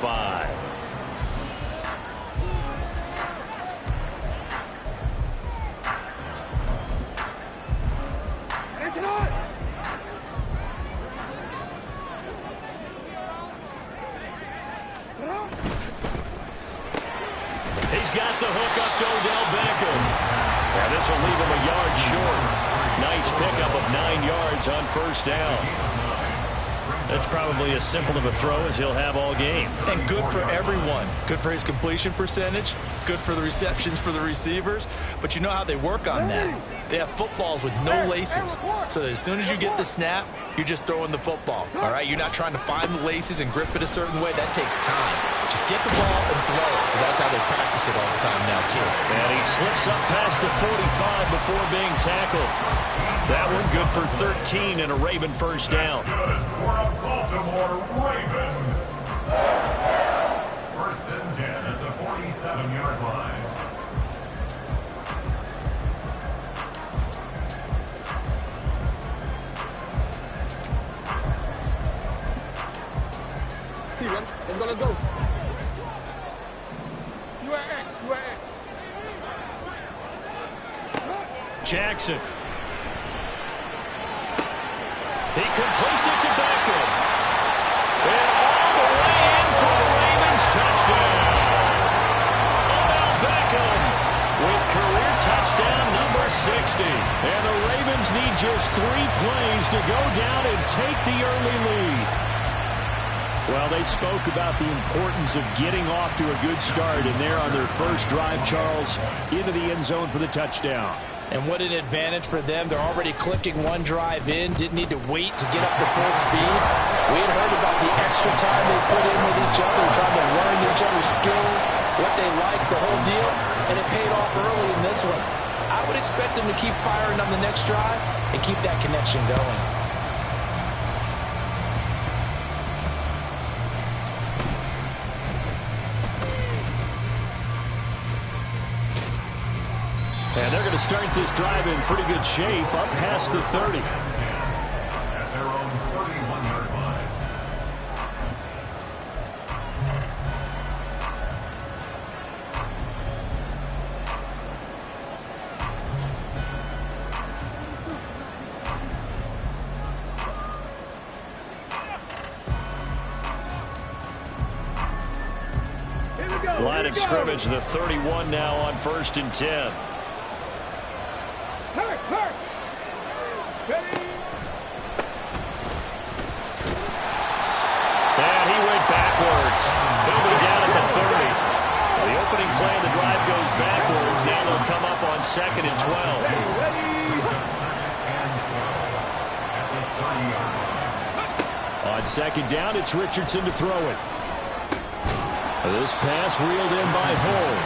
25. He's got the hook up to Odell Beckham. And this will leave him a yard short. Nice pickup of 9 yards on first down. That's probably as simple of a throw as he'll have all game. And good for everyone. Good for his completion percentage. Good for the receptions for the receivers. But you know how they work on that. They have footballs with no laces. So that as soon as you get the snap, you're just throwing the football. All right? You're not trying to find the laces and grip it a certain way. That takes time. Just get the ball and throw it. So that's how they practice it all the time now, too. And he slips up past the 45 before being tackled. That one good for 13 and a Raven first down. Baltimore Ravens. First and 10 at the 47-yard line. See, man. Let's go, let's go. Jackson. He completes it to Beckham. And all the way in for the Ravens touchdown. Odell Beckham with career touchdown number 60. And the Ravens need just 3 plays to go down and take the early lead. Well, they spoke about the importance of getting off to a good start, and they're on their first drive, Charles, into the end zone for the touchdown. And what an advantage for them. They're already clicking one drive in. Didn't need to wait to get up to full speed. We had heard about the extra time they put in with each other, trying to learn each other's skills, what they like, the whole deal, and it paid off early in this one. I would expect them to keep firing on the next drive and keep that connection going. And they're going to start this drive in pretty good shape, up past the 30. At their own 31-yard line. Line of scrimmage, the 31 now on first and 10. And he went backwards. He'll be down at the 30. The opening play of the drive goes backwards. Now they'll come up on second and 12. On second down, it's Richardson to throw it. This pass reeled in by Hull.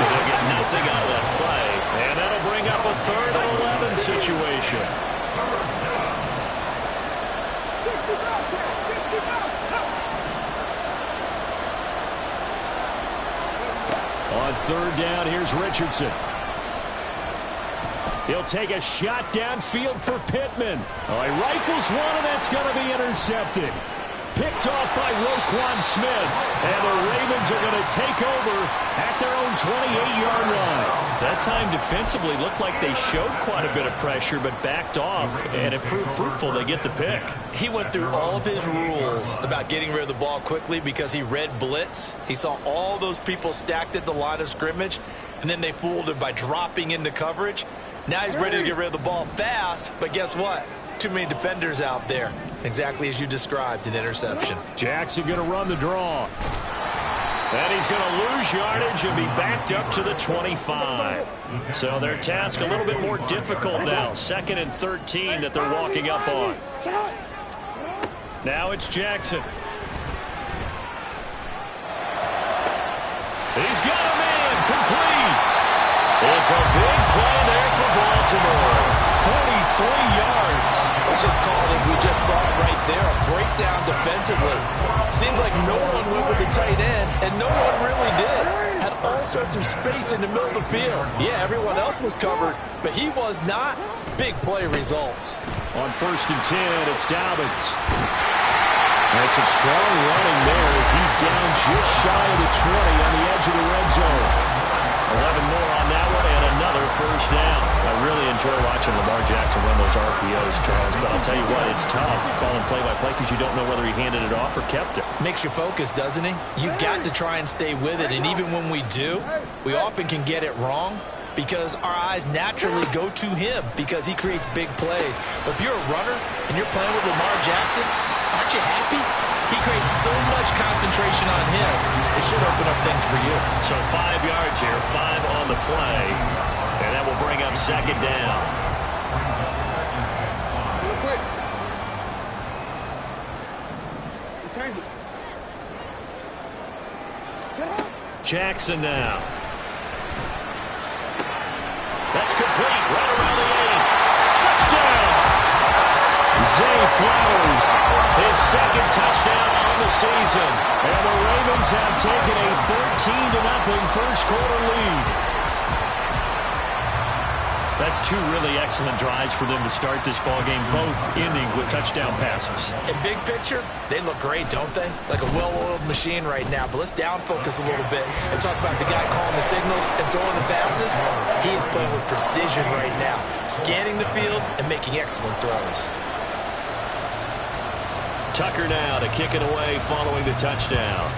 So they'll get nothing out of that play. And that'll bring up a 3rd and 11 situation. On 3rd down, here's Richardson. He'll take a shot downfield for Pittman. Oh, he rifles one, and that's going to be intercepted. Picked off by Roquan Smith. And the Ravens are going to take over at their own 28-yard line. That time defensively looked like they showed quite a bit of pressure, but backed off, and it proved fruitful. They get the pick. He went through all of his rules about getting rid of the ball quickly because he read blitz. He saw all those people stacked at the line of scrimmage, and then they fooled him by dropping into coverage. Now he's ready to get rid of the ball fast, but guess what? Too many defenders out there. Exactly as you described, an interception. Jackson going to run the draw. And he's going to lose yardage and be backed up to the 25. So their task a little bit more difficult now. 2nd and 13 that they're walking up on. Now it's Jackson. He's got a man complete. It's a big play there for Baltimore. 43 yards. Let's just call it as we just saw it right there. A breakdown defensively. Seems like no one went with the tight end, and no one really did. Had all sorts of space in the middle of the field. Yeah, everyone else was covered, but he was not. Big play results. On 1st and 10, it's Dobbins. There's some strong running there as he's just shy of the 20 on the edge of the red zone. 11 more on that one and another first down. I really enjoy watching Lamar Jackson run those RPOs, Charles, but I'll tell you what, it's tough calling play-by-play because you don't know whether he handed it off or kept it. Makes you focus, doesn't he? You've got to try and stay with it, and even when we do, we often can get it wrong because our eyes naturally go to him because he creates big plays. But if you're a runner and you're playing with Lamar Jackson, aren't you happy? He creates so much concentration on him. It should open up things for you. So 5 yards here, 5 on the play, and that will bring up second down. Jackson now. That's complete, right around the 8. Touchdown! Zay Flowers, his second touchdown on the season. And the Ravens have taken a 13-0 first quarter lead. That's 2 really excellent drives for them to start this ballgame, both ending with touchdown passes. In big picture, they look great, don't they? Like a well-oiled machine right now. But let's down focus a little bit and talk about the guy calling the signals and throwing the passes. He is playing with precision right now, scanning the field and making excellent throws. Tucker now to kick it away following the touchdown.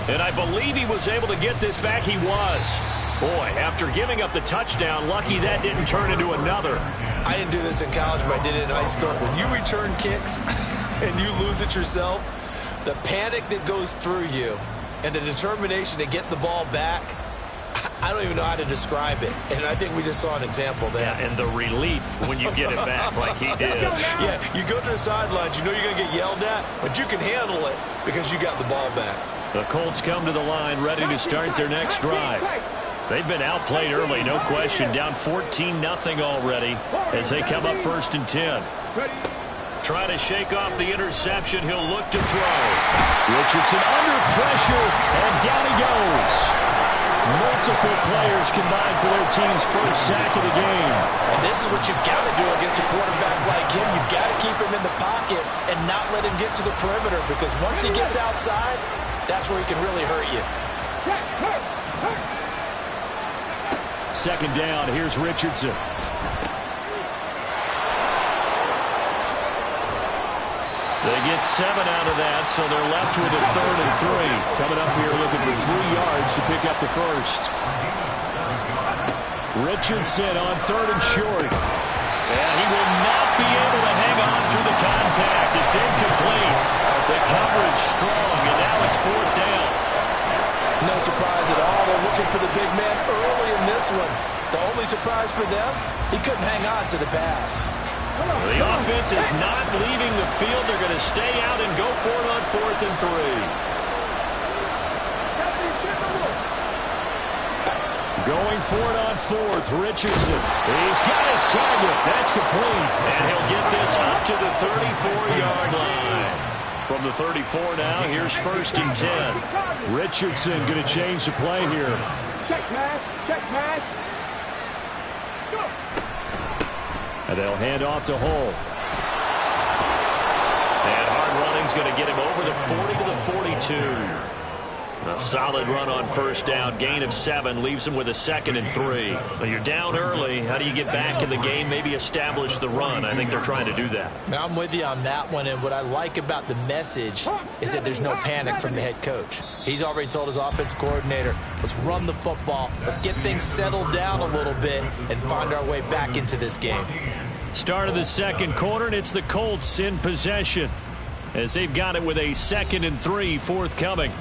And I believe he was able to get this back. He was. Boy, after giving up the touchdown, lucky that didn't turn into another. I didn't do this in college, but I did it in high school. When you return kicks and you lose it yourself, the panic that goes through you and the determination to get the ball back, I don't even know how to describe it. And I think we just saw an example there. Yeah, and the relief when you get it back like he did. Yeah, you go to the sidelines, you know you're going to get yelled at, but you can handle it because you got the ball back. The Colts come to the line ready to start their next drive. They've been outplayed early, no question. Down 14-0 already as they come up 1st and 10. Trying to shake off the interception. He'll look to throw. Richardson under pressure, and down he goes. Multiple players combined for their team's first sack of the game. And this is what you've got to do against a quarterback like him. You've got to keep him in the pocket and not let him get to the perimeter because once he gets outside, that's where he can really hurt you. Second down, here's Richardson. They get 7 out of that, so they're left with a 3rd and 3. Coming up here looking for 3 yards to pick up the first. Richardson on 3rd and short. And he will not be able to hang on through the contact. It's incomplete. The coverage strong, and now it's 4th down. No surprise at all. They're looking for the big man early in this one. The only surprise for them, he couldn't hang on to the pass. The offense is not leaving the field. They're going to stay out and go for it on 4th and 3. Going for it on 4th, Richardson. He's got his target. That's complete. And he'll get this up to the 34-yard line. From the 34 now, here's 1st and 10. Richardson going to change the play here. Check pass. Check pass. And they'll hand off to Hull. And hard running's going to get him over the 40 to the 42. A solid run on 1st down. Gain of 7 leaves him with a 2nd and 3. Well, you're down early. How do you get back in the game? Maybe establish the run. I think they're trying to do that. Now, I'm with you on that one, and what I like about the message is that there's no panic from the head coach. He's already told his offensive coordinator, let's run the football, let's get things settled down a little bit, and find our way back into this game. Start of the second quarter, and it's the Colts in possession as they've got it with a 2nd and 3 forthcoming.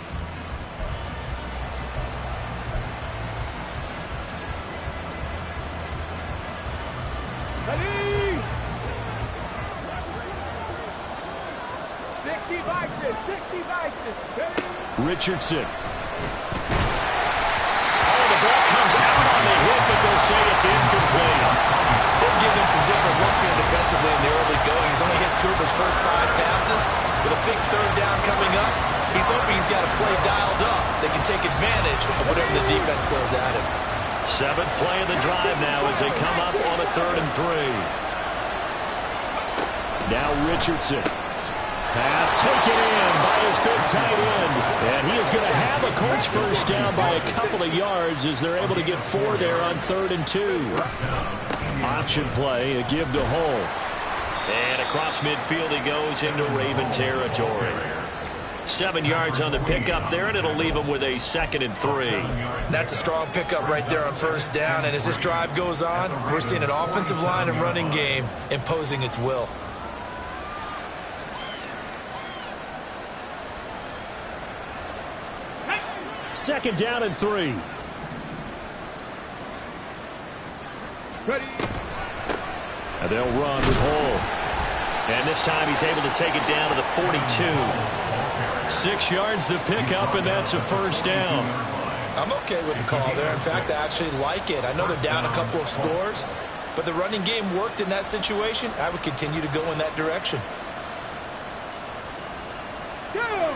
Richardson. Oh, the ball comes out on the hit, but they'll say it's incomplete. They've given him some different looks here defensively in the early going. He's only hit 2 of his first 5 passes. With a big 3rd down coming up, he's hoping he's got a play dialed up that can take advantage of whatever the defense throws at him. 7th play of the drive now as they come up on a 3rd and 3. Now Richardson. Pass taken in by his big tight end. And he is going to have a Colts first down by a couple of yards as they're able to get 4 there on 3rd and 2. Option play, a give to Hull. And across midfield he goes into Raven territory. 7 yards on the pickup there, and it'll leave him with a 2nd and 3. That's a strong pickup right there on first down. And as this drive goes on, we're seeing an offensive line and running game imposing its will. Second down and 3. Ready. And they'll run with Hull. And this time he's able to take it down to the 42. 6 yards the pickup, and that's a first down. I'm okay with the call there. In fact, I actually like it. I know they're down a couple of scores, but the running game worked in that situation. I would continue to go in that direction. Go.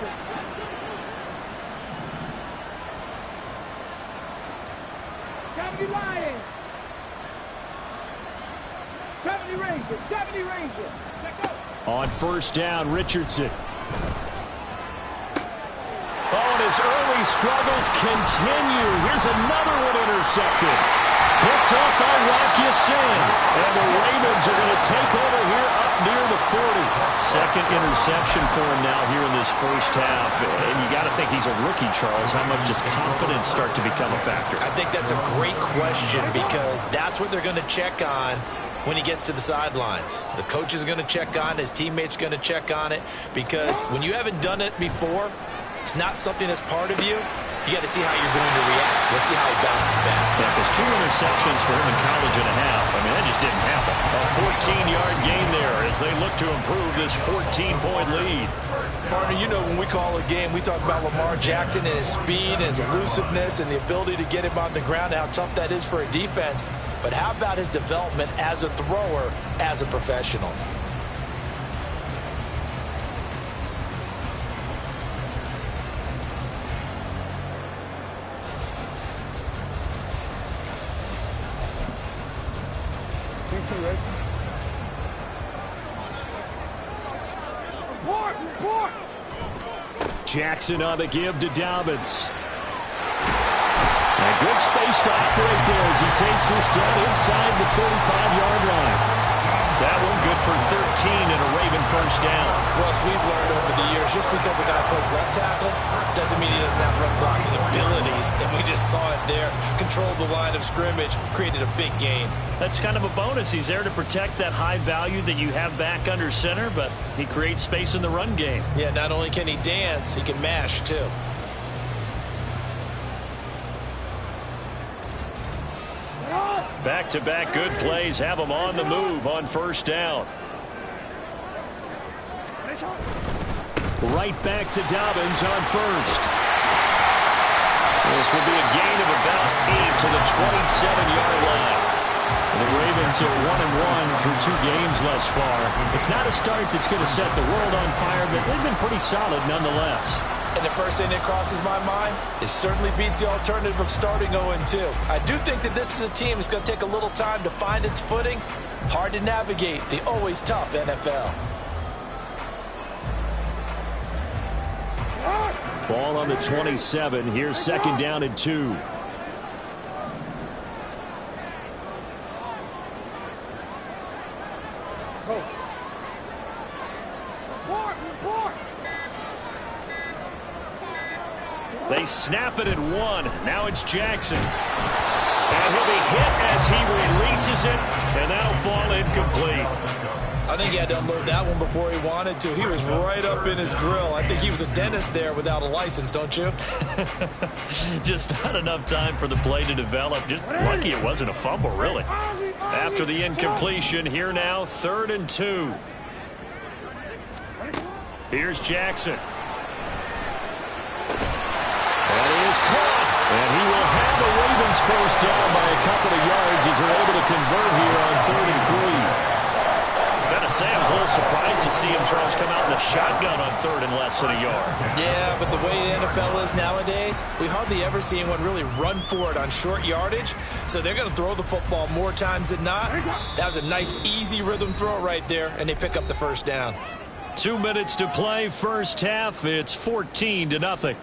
Seventy Lions. 70 Rangers. 70 Rangers. Let go. On first down, Richardson. Oh, and his early struggles continue. Here's another one intercepted. Picked up by Rocky Sin. And the Ravens are going to take over here up near the 40. Second interception for him now here in this first half. And you got to think he's a rookie, Charles. How much does confidence start to become a factor? I think that's a great question because that's what they're going to check on when he gets to the sidelines. The coach is going to check on it. His teammates are going to check on it because when you haven't done it before, it's not something that's part of you. You got to see how you're going to react. Let's see how he bounces back. Yeah, because 2 interceptions for him in college and a half. I mean, that just didn't happen. A 14-yard gain there as they look to improve this 14-point lead. Partner, you know when we call a game, we talk about Lamar Jackson and his speed and his elusiveness and the ability to get him on the ground, how tough that is for a defense. But how about his development as a thrower, as a professional? Report. Jackson on the give to Dobbins. A good space to operate there as he takes this down inside the 35-yard line. That one good for 13 and a Raven first down. Well, as we've learned over the years, just because a guy plays left tackle doesn't mean he doesn't have run blocking abilities. And we just saw it there. Controlled the line of scrimmage, created a big gain. That's kind of a bonus. He's there to protect that high value that you have back under center, but he creates space in the run game. Yeah, not only can he dance, he can mash too. Back-to-back good plays have him on the move on first down. Right back to Dobbins on first. This will be a gain of about 8 to the 27-yard line. The Ravens are 1-1 through 2 games thus far. It's not a start that's going to set the world on fire, but they've been pretty solid nonetheless. And the first thing that crosses my mind, it certainly beats the alternative of starting 0-2. I do think that this is a team that's going to take a little time to find its footing. Hard to navigate the always tough NFL. Ball on the 27. Here's second down and 2. Report. They snap it at 1. Now it's Jackson. And he'll be hit as he releases it, and that'll fall incomplete. I think he had to unload that one before he wanted to. He was right up in his grill. I think he was a dentist there without a license, don't you? Just not enough time for the play to develop. Just lucky it wasn't a fumble, really. After the incompletion, here now, 3rd and 2. Here's Jackson. That is caught. And he will have the Ravens first down by a couple of yards as they're able to convert here on 3rd and 3. Been a say I was a little surprised to see him, Charles, come out in the shotgun on 3rd and less than a yard. Yeah, but the way the NFL is nowadays, we hardly ever see anyone really run for it on short yardage. So they're going to throw the football more times than not. That was a nice, easy rhythm throw right there, and they pick up the first down. 2 minutes to play, first half. It's 14-0.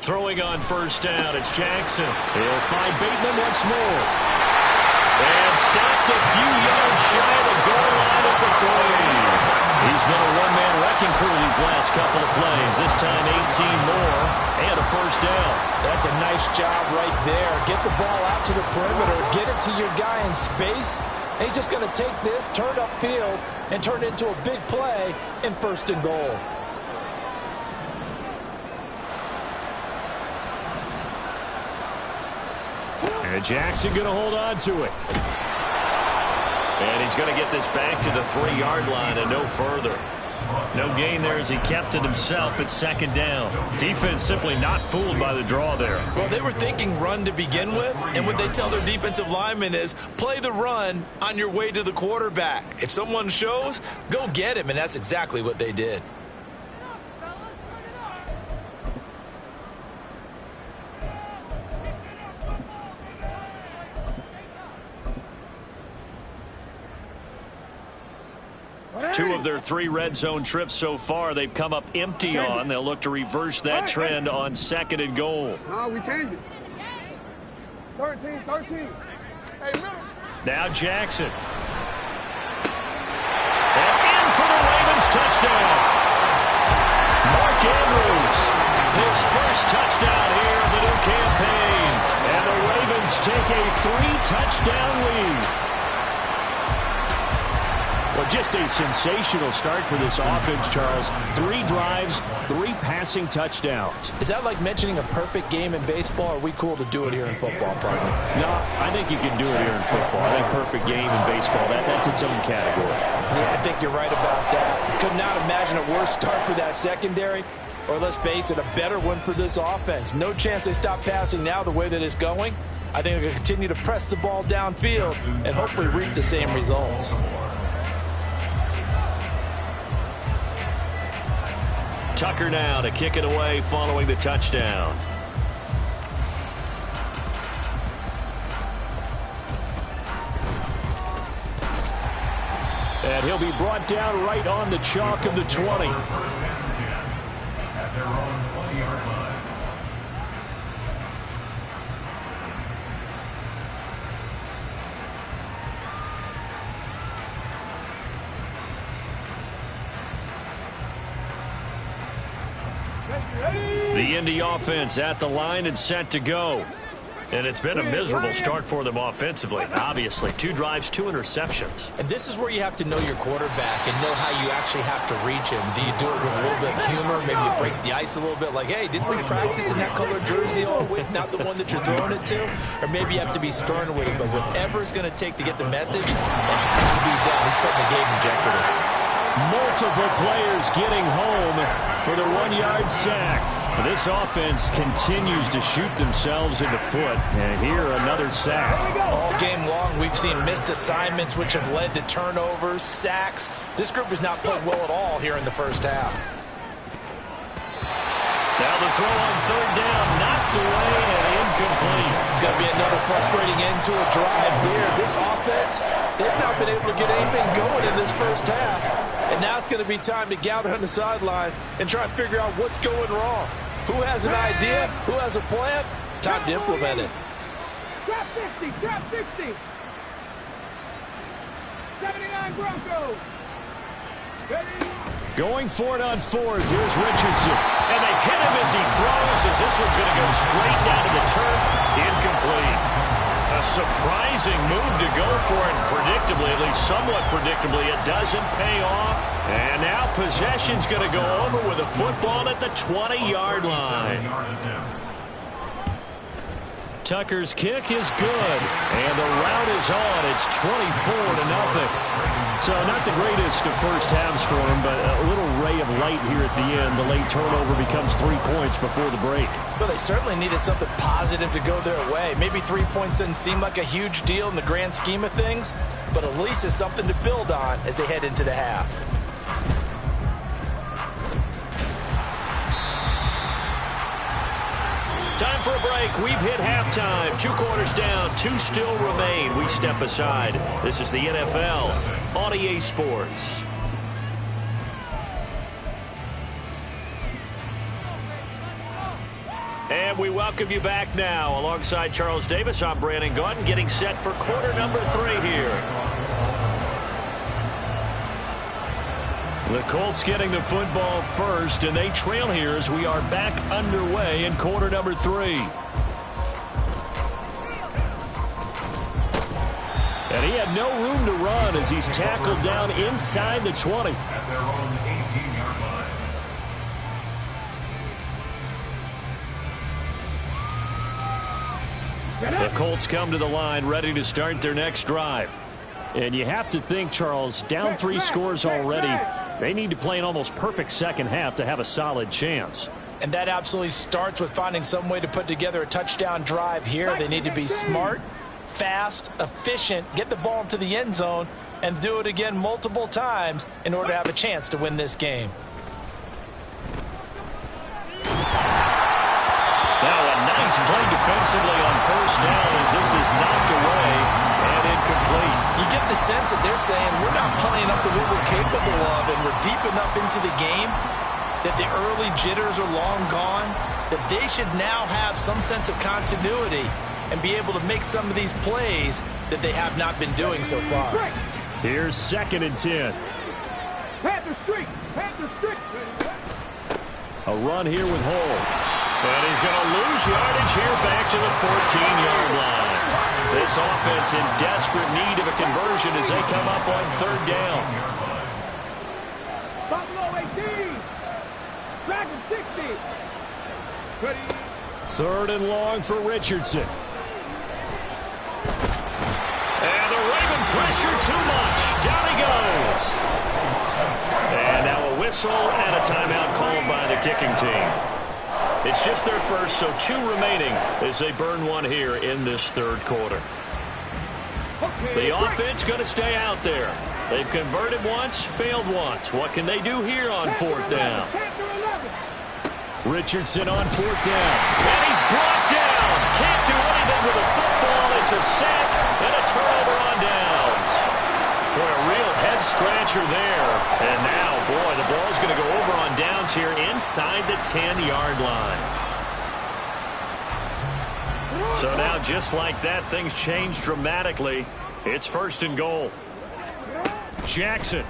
Throwing on first down, it's Jackson. He'll find Bateman once more. And stopped a few yards shy of the goal line at the 3. He's been a one-man wrecking crew these last couple of plays. This time 18 more and a first down. That's a nice job right there. Get the ball out to the perimeter. Get it to your guy in space. And he's just going to take this, turn upfield, and turn it into a big play in 1st and goal. And Jackson going to hold on to it. And he's going to get this back to the 3-yard line and no further. No gain there as he kept it himself at 2nd down. Defense simply not fooled by the draw there. Well, they were thinking run to begin with, and what they tell their defensive linemen is play the run on your way to the quarterback. If someone shows, go get him, and that's exactly what they did. Two of their 3 red zone trips so far, they've come up empty on. They'll look to reverse that trend on 2nd and goal. No, we changed it. 13. Hey, now Jackson. And in for the Ravens touchdown. Mark Andrews, his first touchdown here of the new campaign. And the Ravens take a 3-touchdown lead. Well, just a sensational start for this offense, Charles. 3 drives, 3 passing touchdowns. Is that like mentioning a perfect game in baseball, or are we cool to do it here in football, partner? No, I think you can do it here in football. I think perfect game in baseball, that's its own category. Yeah, I think you're right about that. Could not imagine a worse start for that secondary, or let's face it, a better one for this offense. No chance they stop passing now the way that it's going. I think they're going to continue to press the ball downfield and hopefully reap the same results. Tucker now to kick it away following the touchdown. And he'll be brought down right on the chalk of the 20. At their own 20-yard line. The Indy offense at the line and set to go. And it's been a miserable start for them offensively. Obviously, 2 drives, 2 interceptions. And this is where you have to know your quarterback and know how you actually have to reach him. Do you do it with a little bit of humor? Maybe you break the ice a little bit, like, hey, didn't we practice in that colored jersey all week, not the one that you're throwing it to? Or maybe you have to be stern with it, but whatever it's going to take to get the message, it has to be done. He's putting the game in jeopardy. Multiple players getting home for the 1-yard sack. This offense continues to shoot themselves in the foot. And here, another sack. All game long, we've seen missed assignments, which have led to turnovers, sacks. This group has not played well at all here in the first half. Now the throw on 3rd down, knocked away and incomplete. It's going to be another frustrating end to a drive here. This offense, they've not been able to get anything going in this first half. And now it's going to be time to gather on the sidelines and try and figure out what's going wrong. Who has an idea? Who has a plan? Time to implement it. Drop 50, drop 60. 79 Broncos. Ready? Going for it on 4th. Here's Richardson. And they hit him as he throws, as this one's going to go straight down to the turf. Incomplete. A surprising move to go for it. Predictably, at least somewhat predictably, it doesn't pay off. And now possession's going to go over with a football at the 20-yard line. Tucker's kick is good, and the rout is on. It's 24-0. So not the greatest of first halves for him, but a little ray of light here at the end. The late turnover becomes 3 points before the break. Well, they certainly needed something positive to go their way. Maybe 3 points doesn't seem like a huge deal in the grand scheme of things, but at least it's something to build on as they head into the half. Time for a break. We've hit halftime. 2 quarters down. 2 still remain. We step aside. This is the NFL on EA Sports. And we welcome you back now. Alongside Charles Davis, I'm Brandon Gaudin, getting set for quarter number 3 here. The Colts getting the football first, and they trail here as we are back underway in quarter number 3. And he had no room to run as he's tackled down inside the 20. At their own 18-yard line. The Colts come to the line ready to start their next drive. And you have to think, Charles, down 3 scores already. They need to play an almost perfect second half to have a solid chance. And that absolutely starts with finding some way to put together a touchdown drive here. They need to be smart, fast, efficient, get the ball into the end zone, and do it again multiple times in order to have a chance to win this game. Now a nice play defensively on first down as this is knocked away and incomplete. You get the sense that they're saying we're not playing up to what we're capable of, and we're deep enough into the game that the early jitters are long gone, that they should now have some sense of continuity and be able to make some of these plays that they have not been doing so far. Here's 2nd and 10. Panther streak. A run here with Hole. And he's going to lose yardage here back to the 14-yard line. This offense in desperate need of a conversion as they come up on 3rd down. Buffalo 18. Dragon 60. Ready. 3rd and long for Richardson. And the Raven pressure too much. Down he goes. And now a whistle and a timeout called by the kicking team. It's just their first, so 2 remaining as they burn 1 here in this 3rd quarter. The offense going to stay out there. They've converted once, failed once. What can they do here on 4th down? Richardson on 4th down. And he's brought down. Can't do anything with a football. It's a sack and a turnover on downs. Boy, a real head-scratcher there. And now, boy, the ball's going to go over on downs here inside the 10-yard line. So now, just like that, things change dramatically. It's 1st and goal. Jackson.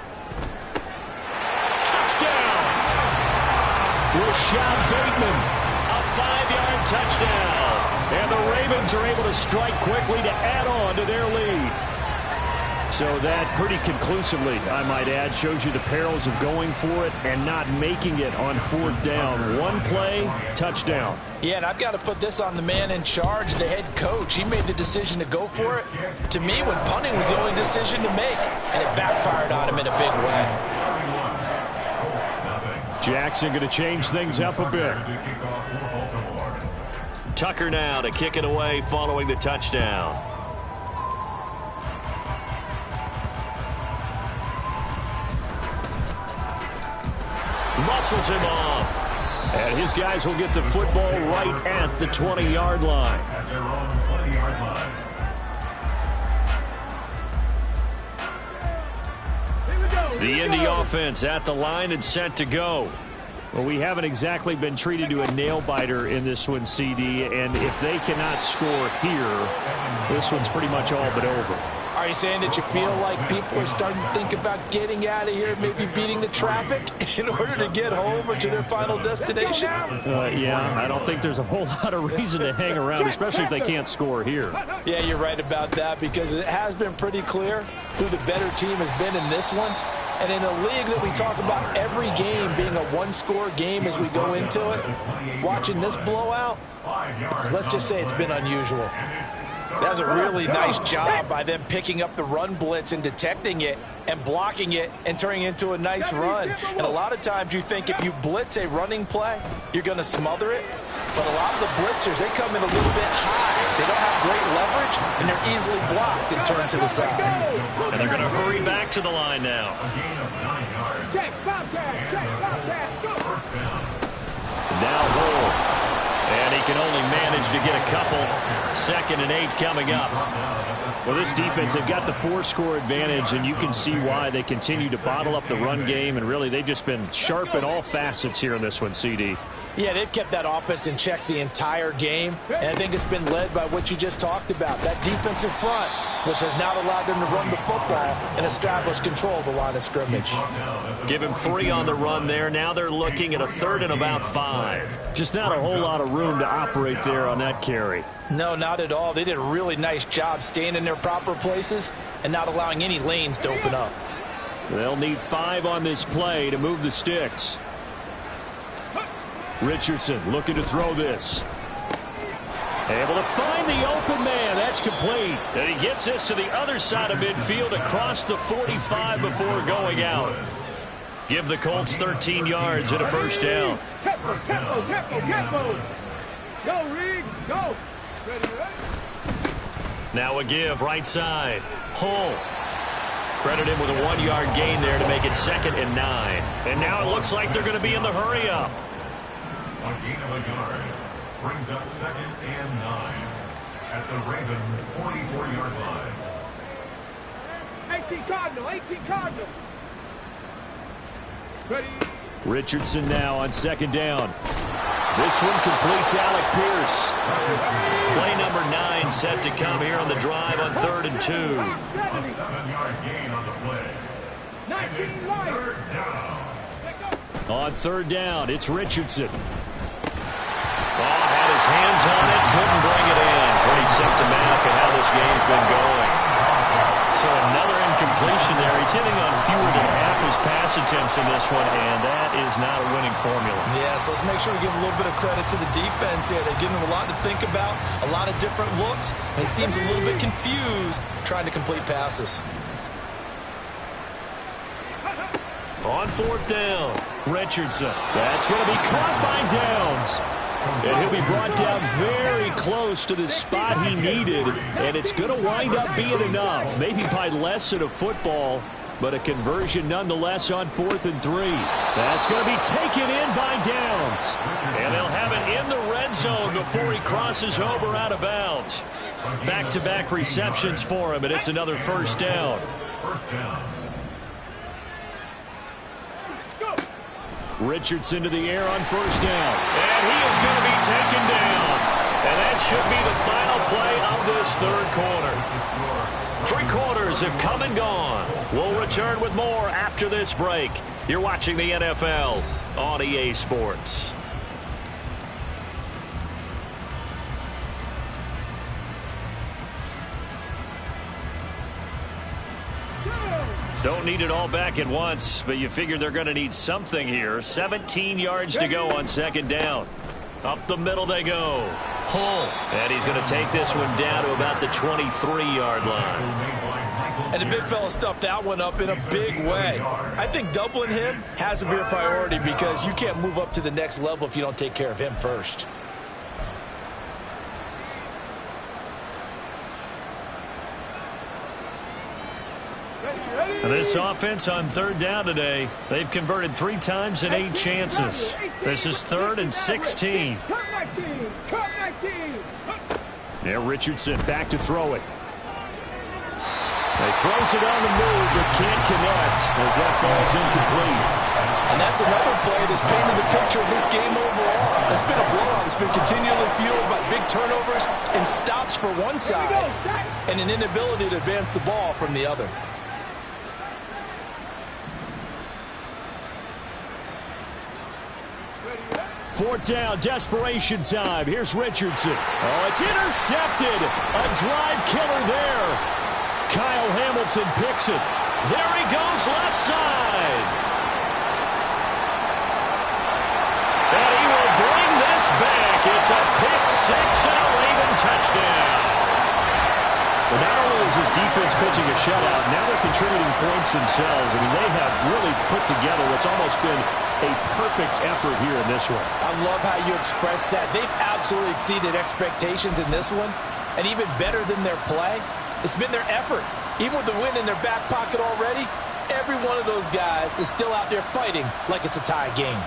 Touchdown! Rashad Bateman. A 5-yard touchdown. And the Ravens are able to strike quickly to add on to their lead. So that pretty conclusively, I might add, shows you the perils of going for it and not making it on 4th down. 1 play, touchdown. Yeah, and I've got to put this on the man in charge, the head coach. He made the decision to go for it. To me, when punting was the only decision to make, and it backfired on him in a big way. Jackson going to change things up a bit. Tucker now to kick it away following the touchdown. Muscles him off. And his guys will get the football right at the 20-yard line. At their own 20-yard line. The Indy offense at the line and set to go. Well, we haven't exactly been treated to a nail-biter in this one, CD, and if they cannot score here, this one's pretty much all but over. Are you saying that you feel like people are starting to think about getting out of here, maybe beating the traffic in order to get home or to their final destination? Yeah, I don't think there's a whole lot of reason to hang around, especially if they can't score here. Yeah, you're right about that, because it has been pretty clear who the better team has been in this one. And in a league that we talk about every game being a one-score game as we go into it, watching this blowout, let's just say it's been unusual. That was a really nice job by them picking up the run blitz and detecting it and blocking it and turning it into a nice run. And a lot of times you think if you blitz a running play, you're going to smother it. But a lot of the blitzers, they come in a little bit high. They don't have great leverage, and they're easily blocked and turned to the side. And they're going to hurry back to the line now. Now Hull. And he can only manage to get a couple. 2nd and 8 coming up. Well, this defense, they've got the 4-score advantage, and you can see why they continue to bottle up the run game, and really they've just been sharp in all facets here in this one, CD. Yeah, they've kept that offense in check the entire game, and I think it's been led by what you just talked about, that defensive front, which has now allowed them to run the football and establish control of the line of scrimmage. Give him 3 on the run there. Now they're looking at a 3rd and about 5. Just not a whole lot of room to operate there on that carry. No, not at all. They did a really nice job staying in their proper places and not allowing any lanes to open up. They'll need 5 on this play to move the sticks. Richardson looking to throw this. Able to find the open man. That's complete. And he gets this to the other side of midfield across the 45 before going out. Give the Colts 13 yards and a first down. Go, Reed, go. Now a give right side. Hull. Credit him with a 1-yard gain there to make it 2nd and 9. And now it looks like they're going to be in the hurry up. A gain of a yard brings up 2nd and 9 at the Ravens' 44-yard line. 18 Cardinal. Ready. Richardson now on 2nd down. This one completes Alec Pierce. Play number 9 set to come here on the drive on 3rd and 2. A 7-yard gain on the play. And it's 3rd down. On 3rd down, it's Richardson. Had his hands on it, couldn't bring it in. Pretty symptomatic of how this game's been going. So another incompletion there. He's hitting on fewer than half his pass attempts in this one, and that is not a winning formula. Yeah, so let's make sure we give a little bit of credit to the defense here. They've given him a lot to think about, a lot of different looks, and he seems a little bit confused trying to complete passes. On 4th down, Richardson. That's going to be caught by Downs. And he'll be brought down very close to the spot he needed. And it's going to wind up being enough. Maybe by less than a football, but a conversion nonetheless on 4th and 3. That's going to be taken in by Downs. And they'll have it in the red zone before he crosses over out of bounds. Back-to-back receptions for him, and it's another first down. Richardson to the air on 1st down. And he is going to be taken down. And that should be the final play of this 3rd quarter. 3 quarters have come and gone. We'll return with more after this break. You're watching the NFL on EA Sports. Don't need it all back at once, but you figure they're going to need something here. 17 yards to go on 2nd down. Up the middle they go. Hull. And he's going to take this one down to about the 23-yard line. And the big fella stuffed that one up in a big way. I think doubling him has to be a priority because you can't move up to the next level if you don't take care of him first. And this offense on 3rd down today, they've converted 3 times in 8 chances. This is 3rd and 16. Now Richardson back to throw it. He throws it on the move, but can't connect as that falls incomplete. And that's another play that's painted the picture of this game overall. It's been a blowout. It's been continually fueled by big turnovers and stops for one side and an inability to advance the ball from the other. Fourth down, desperation time. Here's Richardson. Oh, it's intercepted. A drive killer there. Kyle Hamilton picks it. There he goes left side. And he will bring this back. It's a pick six and a Raven touchdown. Well, not only is his defense pitching a shutout, now they're contributing points themselves. I mean, they have really put together what's almost been a perfect effort here in this one. I love how you express that. They've absolutely exceeded expectations in this one. And even better than their play, it's been their effort. Even with the win in their back pocket already, every one of those guys is still out there fighting like it's a tie game.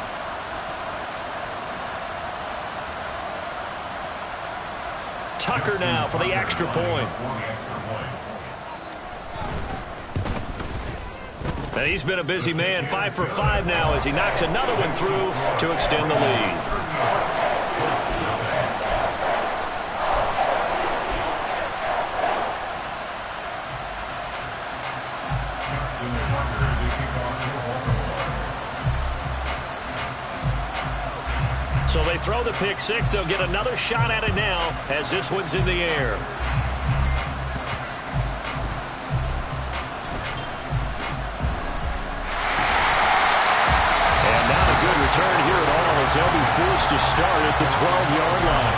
Tucker now for the extra point. And he's been a busy man, 5 for 5 now as he knocks another one through to extend the lead. So they throw the pick six. They'll get another shot at it now as this one's in the air. And not a good return here at all as they'll be forced to start at the 12-yard line.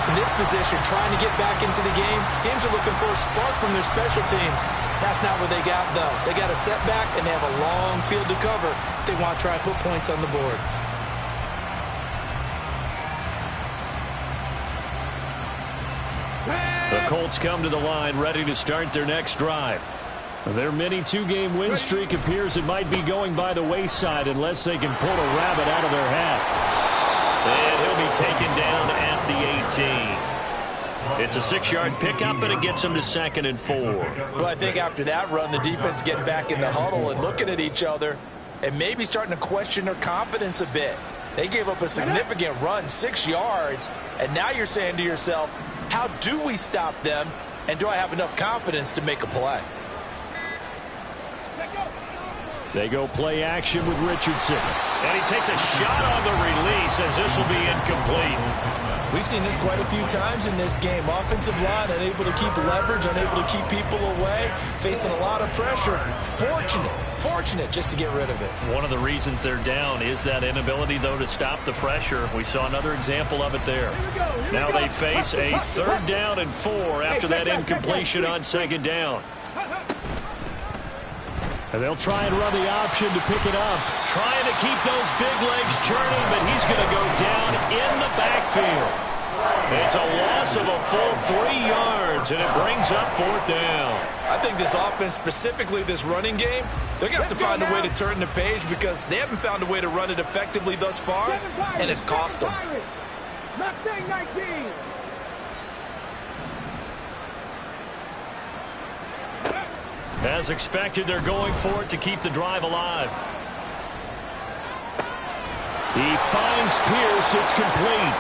In this position, trying to get back into the game, teams are looking for a spark from their special teams. That's not what they got, though. They got a setback, and they have a long field to cover if they want to try and put points on the board. The Colts come to the line ready to start their next drive. Their mini two-game win streak appears it might be going by the wayside unless they can pull a rabbit out of their hat. And he'll be taken down at the 18. It's a 6-yard pickup, and it gets him to 2nd and 4. Well, I think after that run, the defense getting back in the huddle and looking at each other and maybe starting to question their confidence a bit. They gave up a significant run, 6 yards, and now you're saying to yourself, how do we stop them, and do I have enough confidence to make a play? They go play action with Richardson. And he takes a shot on the release as this will be incomplete. We've seen this quite a few times in this game. Offensive line unable to keep leverage, unable to keep people away, facing a lot of pressure. Fortunate just to get rid of it. One of the reasons they're down is that inability, though, to stop the pressure. We saw another example of it there. Now they face a 3rd down and 4 after that incompletion on 2nd down. And they'll try and run the option to pick it up. Trying to keep those big legs churning, but he's going to go down in the backfield. It's a loss of a full 3 yards, and it brings up 4th down. I think this offense, specifically this running game, they're going to have to find a way to turn the page because they haven't found a way to run it effectively thus far, and it's cost them. Mustang 19. As expected, they're going for it to keep the drive alive. He finds Pierce. It's complete.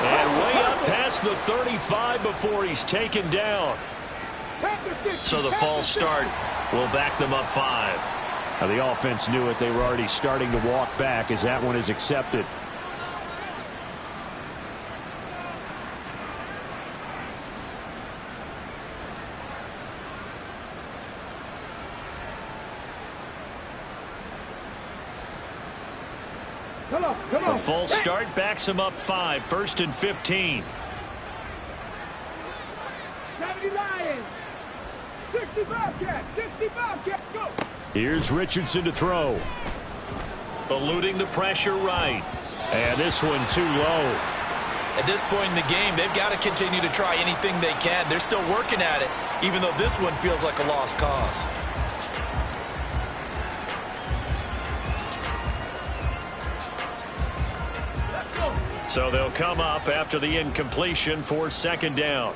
And way up past the 35 before he's taken down. So the false start will back them up 5. Now the offense knew it. They were already starting to walk back as that one is accepted. The full start backs him up 5. 1st and 15. 70 Lions. 60 Bobcats. 60 Bobcats. Go. Here's Richardson to throw. Eluding the pressure right. And this one too low. At this point in the game, they've got to continue to try anything they can. They're still working at it, even though this one feels like a lost cause. So they'll come up after the incompletion for 2nd down.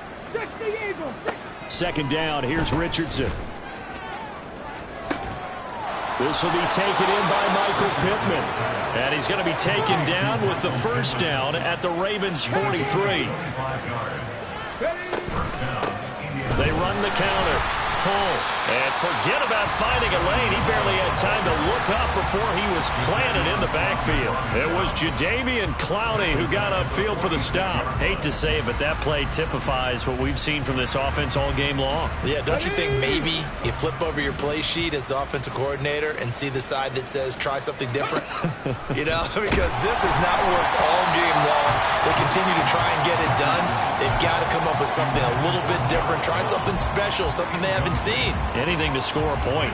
2nd down, here's Richardson. This will be taken in by Michael Pittman. And he's going to be taken down with the 1st down at the Ravens 43. They run the counter. Hull. And forget about finding a lane. He barely had time to look up before he was planted in the backfield. It was Jadeveon Clowney who got upfield for the stop. Hate to say it, but that play typifies what we've seen from this offense all game long. Yeah, don't you think maybe you flip over your play sheet as the offensive coordinator and see the side that says try something different? You know, because this has not worked all game long. They continue to try and get it done. They've got to come up with something a little bit different. Try something special, something they haven't seen. Anything to score a point.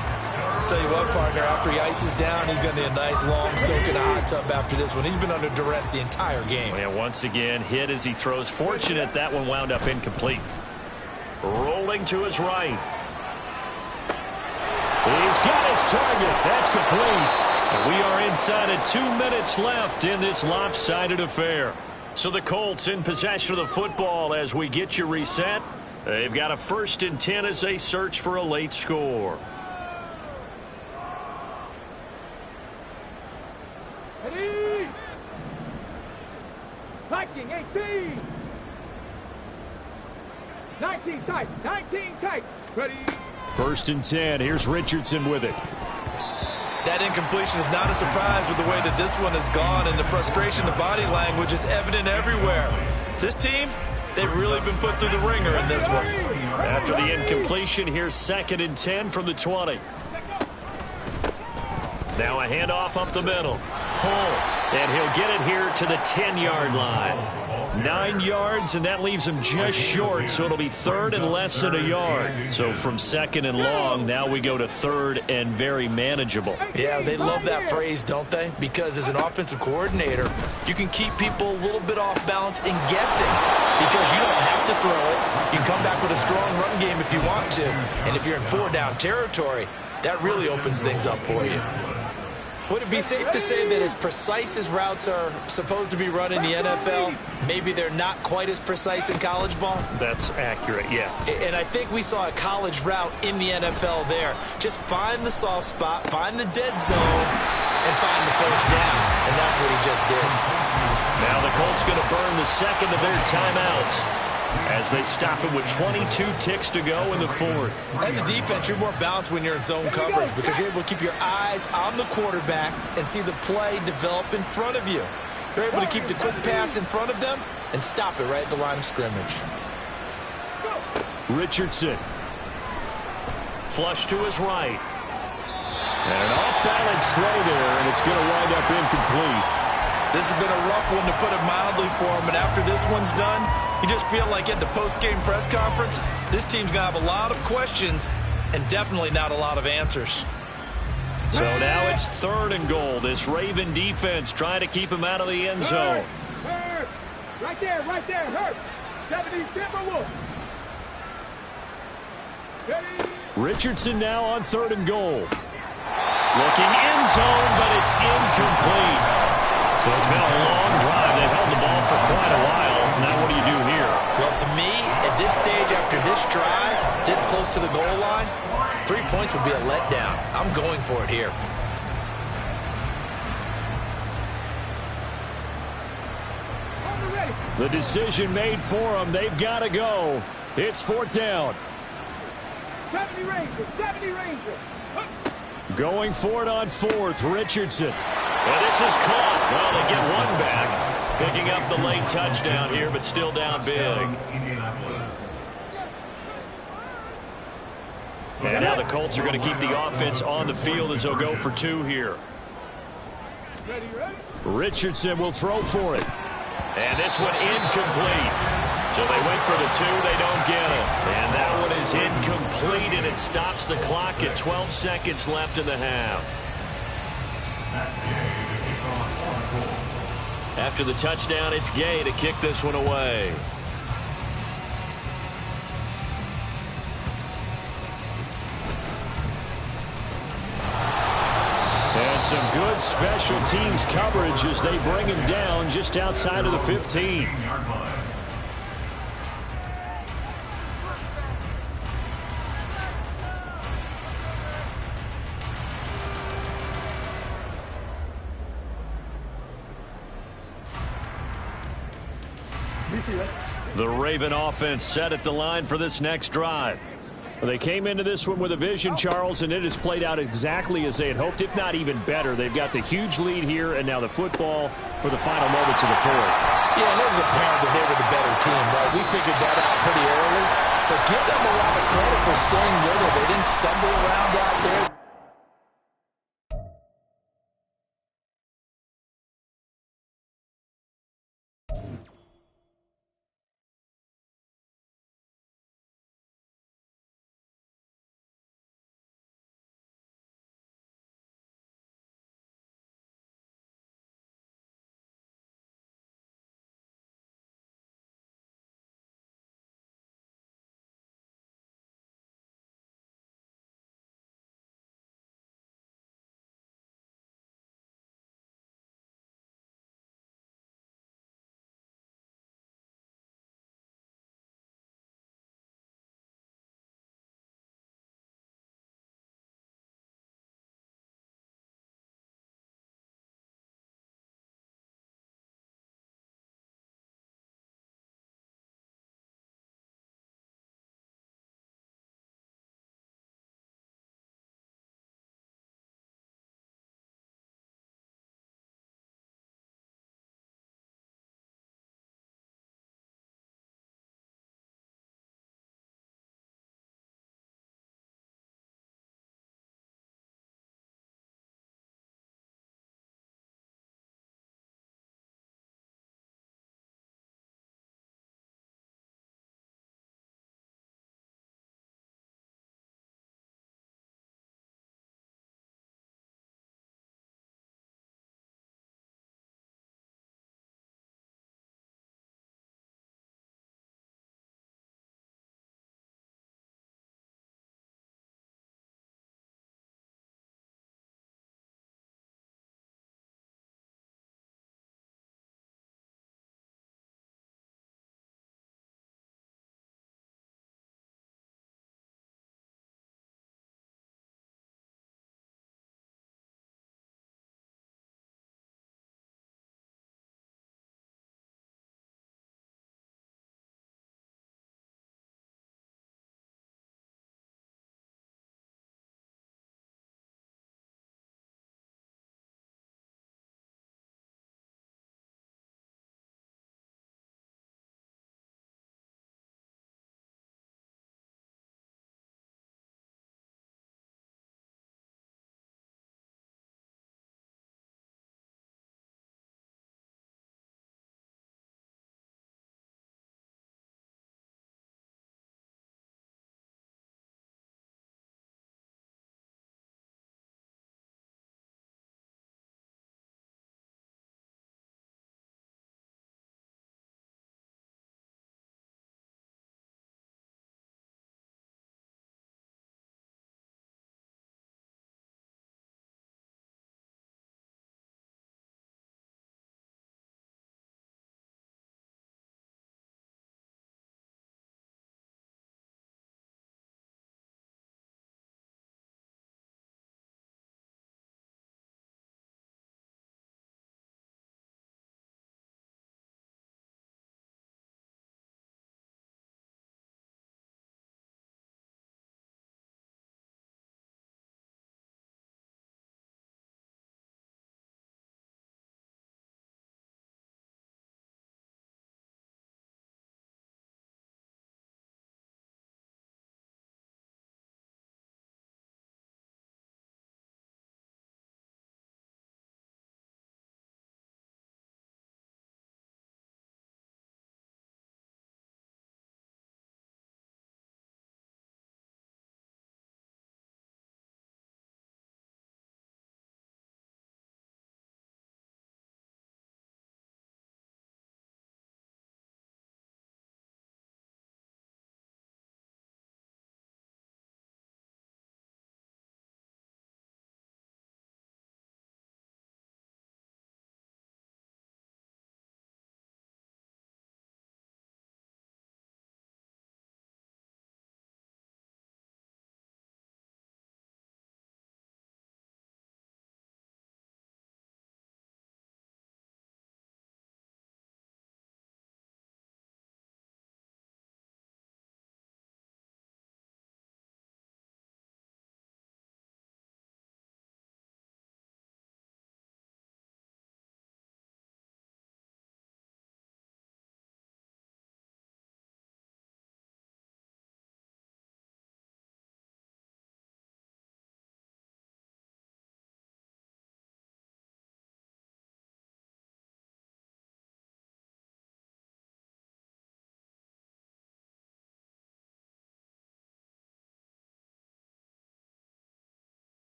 Tell you what, partner, after he ices down, he's going to need a nice long soak in a hot tub after this one. He's been under duress the entire game. And once again, hit as he throws. Fortunate that one wound up incomplete. Rolling to his right. He's got his target. That's complete. And we are inside of 2 minutes left in this lopsided affair. So the Colts in possession of the football as we get you reset. They've got a 1st and 10 as they search for a late score. Ready? Hiking 18. 19 tight. 19 tight. Ready? 1st and 10. Here's Richardson with it. That incompletion is not a surprise with the way that this one has gone, and the frustration, the body language is evident everywhere. This team, they've really been put through the ringer in this one. After the incompletion, here's 2nd and 10 from the 20. Now a handoff up the middle. Hull, and he'll get it here to the 10-yard line. 9 yards, and that leaves him just short, so it'll be 3rd and less than a yard. So from 2nd and long, now we go to 3rd and very manageable. Yeah, they love that phrase, don't they? Because as an offensive coordinator, you can keep people a little bit off balance and guessing because you don't have to throw it. You can come back with a strong run game if you want to. And if you're in 4-down territory, that really opens things up for you. Would it be safe to say that as precise as routes are supposed to be run in the NFL, maybe they're not quite as precise in college ball? That's accurate, yeah. And I think we saw a college route in the NFL there. Just find the soft spot, find the dead zone, and find the 1st down. And that's what he just did. Now the Colts going to burn the 2nd of their timeouts as they stop him with 22 ticks to go in the 4th. As a defense, you're more balanced when you're in zone coverage because you're able to keep your eyes on the quarterback and see the play develop in front of you. You're able to keep the quick pass in front of them and stop it right at the line of scrimmage. Richardson. Flush to his right. And an off-balance throw there, and it's going to wind up incomplete. This has been a rough one, to put it mildly, for him. And after this one's done, you just feel like at the post-game press conference, this team's going to have a lot of questions and definitely not a lot of answers. So now it's 3rd and goal. This Raven defense trying to keep him out of the end zone. Hurt. Right there, hurt. 70 Timberwolves. Ready? Richardson now on 3rd and goal. Looking end zone, but it's incomplete. So it's been a long drive. They've held the ball for quite a while. Now what do you do here? Well, to me, at this stage, after this drive, this close to the goal line, 3 points would be a letdown. I'm going for it here. The decision made for them. They've got to go. It's 4th down. 70 Rangers. Going for it on 4th, Richardson. And this is caught. Well, they get one back. Picking up the late touchdown here, but still down big. And now the Colts are going to keep the offense on the field as they'll go for 2 here. Richardson will throw for it. And this one incomplete. So they went for the 2, they don't get it. And that one is incomplete, and it stops the clock at 12 seconds left in the half. After the touchdown, it's Gay to kick this one away. And some good special teams coverage as they bring him down just outside of the 15. The Raven offense set at the line for this next drive. Well, they came into this one with a vision, Charles, and it has played out exactly as they had hoped, if not even better. They've got the huge lead here, and now the football for the final moments of the fourth. Yeah, and it was apparent that they were the better team, right? We figured that out pretty early. But give them a lot of credit for staying with it. They didn't stumble around out there.